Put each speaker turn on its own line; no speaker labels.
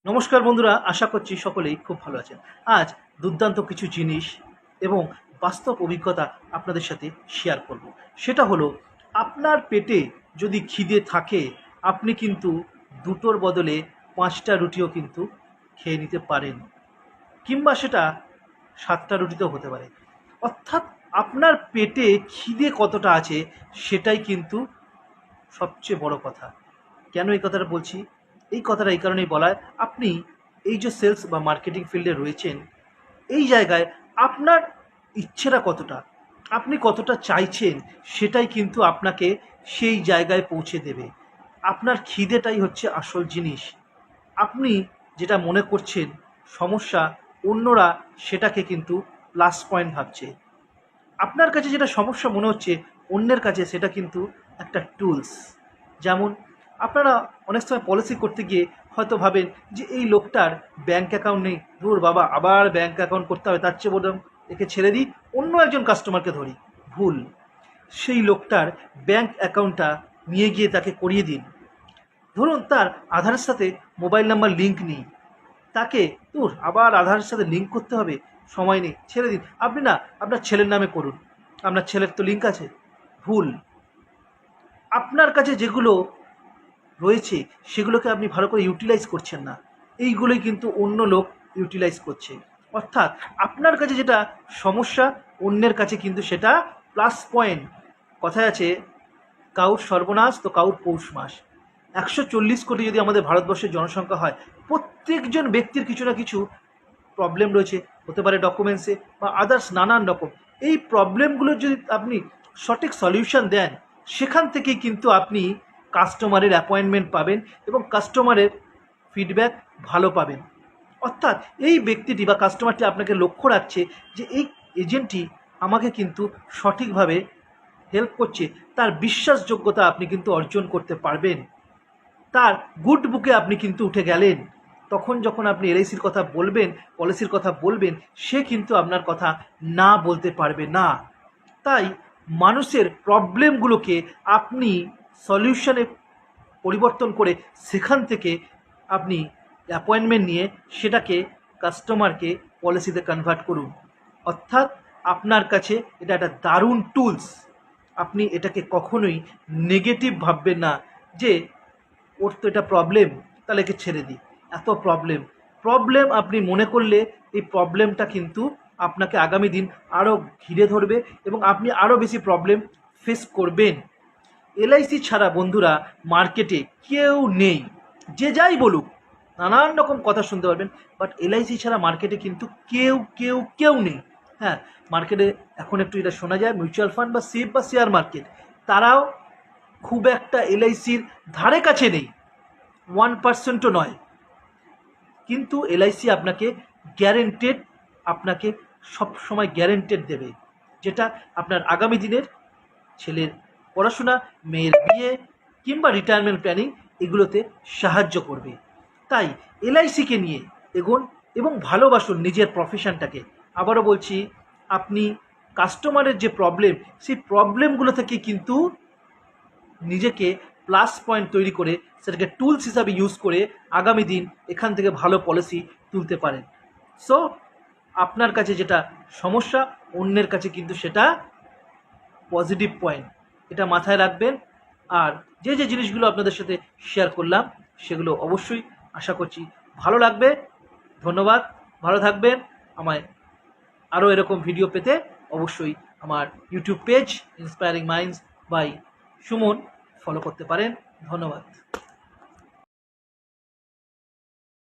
নমস্কার বন্ধুরা, আশা করছি সকলেই খুব ভালো আছেন। আজ দুর্দান্ত কিছু জিনিস এবং বাস্তব অভিজ্ঞতা আপনাদের সাথে শেয়ার করব। সেটা হলো, আপনার পেটে যদি খিদে থাকে, আপনি কিন্তু দুটোর বদলে 5টা রুটিও কিন্তু খেয়ে নিতে পারেন, কিংবা সেটা 7টা রুটিতেও হতে পারে। অর্থাৎ আপনার পেটে খিদে কতটা আছে সেটাই কিন্তু সবচেয়ে বড় কথা। কেন এই কথাটা বলছি? এই কথাটা এই কারণেই বলা হয়, আপনি এই যে সেলস বা মার্কেটিং ফিল্ডে রয়েছেন, এই জায়গায় আপনার ইচ্ছেটা কতটা, আপনি কতটা চাইছেন, সেটাই কিন্তু আপনাকে সেই জায়গায় পৌঁছে দেবে। আপনার খিদেটাই হচ্ছে আসল জিনিস। আপনি যেটা মনে করছেন সমস্যা, অন্যরা সেটাকে কিন্তু প্লাস পয়েন্ট ভাবছে। আপনার কাছে যেটা সমস্যা মনে হচ্ছে, অন্যের কাছে সেটা কিন্তু একটা টুলস। যেমন আপনারা অনেক সময় পলিসি করতে গিয়ে হয়তো ভাবেন যে এই লোকটার ব্যাঙ্ক অ্যাকাউন্ট নেই, দূর বাবা, আবার ব্যাঙ্ক অ্যাকাউন্ট করতে হবে, তার চেয়ে বললাম একে ছেড়ে দিই, অন্য একজন কাস্টমারকে ধরি। ভুল। সেই লোকটার ব্যাঙ্ক অ্যাকাউন্টটা নিয়ে গিয়ে তাকে করিয়ে দিন। ধরুন তার আধারের সাথে মোবাইল নাম্বার লিঙ্ক নেই, তাকে দূর আবার আধারের সাথে লিঙ্ক করতে হবে, সময় নেই, ছেড়ে দিন। আপনি না আপনার ছেলের নামে করুন, আপনার ছেলের তো লিঙ্ক আছে। ভুল। আপনার কাছে যেগুলো রয়েছে সেগুলোকে আপনি ভালো করে ইউটিলাইজ করছেন না, এইগুলোই কিন্তু অন্য লোক ইউটিলাইজ করছে। অর্থাৎ আপনার কাছে যেটা সমস্যা, অন্যের কাছে কিন্তু সেটা প্লাস পয়েন্ট। কথায় আছে, কাউর সর্বনাশ তো কাউর পৌষ মাস। 140 কোটি যদি আমাদের ভারতবর্ষের জনসংখ্যা হয়, প্রত্যেকজন ব্যক্তির কিছু না কিছু প্রবলেম রয়েছে, হতে পারে ডকুমেন্টসে বা আদার্স নানান রকম। এই প্রবলেমগুলোর যদি আপনি সঠিক সলিউশন দেন, সেখান থেকেই কিন্তু আপনি কাস্টমারের অ্যাপয়েন্টমেন্ট পাবেন এবং কাস্টমারের ফিডব্যাক ভালো পাবেন। অর্থাৎ এই ব্যক্তিটি বা কাস্টমারটি আপনাকে লক্ষ্য রাখছে যে এই এজেন্টটি আমাকে কিন্তু সঠিকভাবে হেল্প করছে, তার বিশ্বাসযোগ্যতা আপনি কিন্তু অর্জন করতে পারবেন, তার গুড বুকে আপনি কিন্তু উঠে গেলেন। তখন যখন আপনি এলআইসির কথা বলবেন, পলিসির কথা বলবেন, সে কিন্তু আপনার কথা না বলতে পারবে না। তাই মানুষের প্রবলেমগুলোকে আপনি সলিউশনে পরিবর্তন করে সেখান থেকে আপনি অ্যাপয়েন্টমেন্ট নিয়ে সেটাকে কাস্টমারকে পলিসিতে কনভার্ট করুন। অর্থাৎ আপনার কাছে এটা একটা দারুণ টুলস। আপনি এটাকে কখনোই নেগেটিভ ভাববেন না যে ওর তো এটা প্রবলেম, তাহলে একে ছেড়ে দিই। এত প্রবলেম প্রবলেম আপনি মনে করলে এই প্রবলেমটা কিন্তু আপনাকে আগামী দিন আরও ঘিরে ধরবে এবং আপনি আরও বেশি প্রবলেম ফেস করবেন। এলআইসি ছাড়া বন্ধুরা মার্কেটে কেউ নেই। যে যাই বলুক, নানান রকম কথা শুনতে পারবেন, বাট এলআইসি ছাড়া মার্কেটে কিন্তু কেউ কেউ কেউ নেই। হ্যাঁ, মার্কেটে এখন একটু এটা শোনা যায় মিউচুয়াল ফান্ড বা সিপ বা শেয়ার মার্কেট, তারাও খুব একটা এলআইসির ধারে কাছে নেই, 1%ও নয়। কিন্তু এলআইসি আপনাকে গ্যারেন্টেড, আপনাকে সব সময় গ্যারেন্টেড দেবে, যেটা আপনার আগামী দিনের ছেলের পড়াশোনা, মেয়ের বিয়ে কিংবা রিটায়ারমেন্ট প্ল্যানিং, এগুলোতে সাহায্য করবে। তাই এলআইসিকে নিয়ে এগোন এবং ভালোবাসুন নিজের প্রফেশনটাকে। আবারও বলছি, আপনি কাস্টমারের যে প্রবলেম, সেই প্রবলেমগুলো থেকে কিন্তু নিজেকে প্লাস পয়েন্ট তৈরি করে সেটাকে টুলস হিসাবে ইউজ করে আগামী দিন এখান থেকে ভালো পলিসি তুলতে পারেন। সো আপনার কাছে যেটা সমস্যা, অন্যের কাছে কিন্তু সেটা পজিটিভ পয়েন্ট, এটা মাথায় রাখবেন। আর যে যে জিনিসগুলো আপনাদের সাথে শেয়ার করলাম, সেগুলো অবশ্যই আশা করছি ভালো লাগবে। ধন্যবাদ, ভালো থাকবেন। আমায় আরও এরকম ভিডিও পেতে অবশ্যই আমার YouTube page Inspiring Minds by Suman follow করতে পারেন। ধন্যবাদ।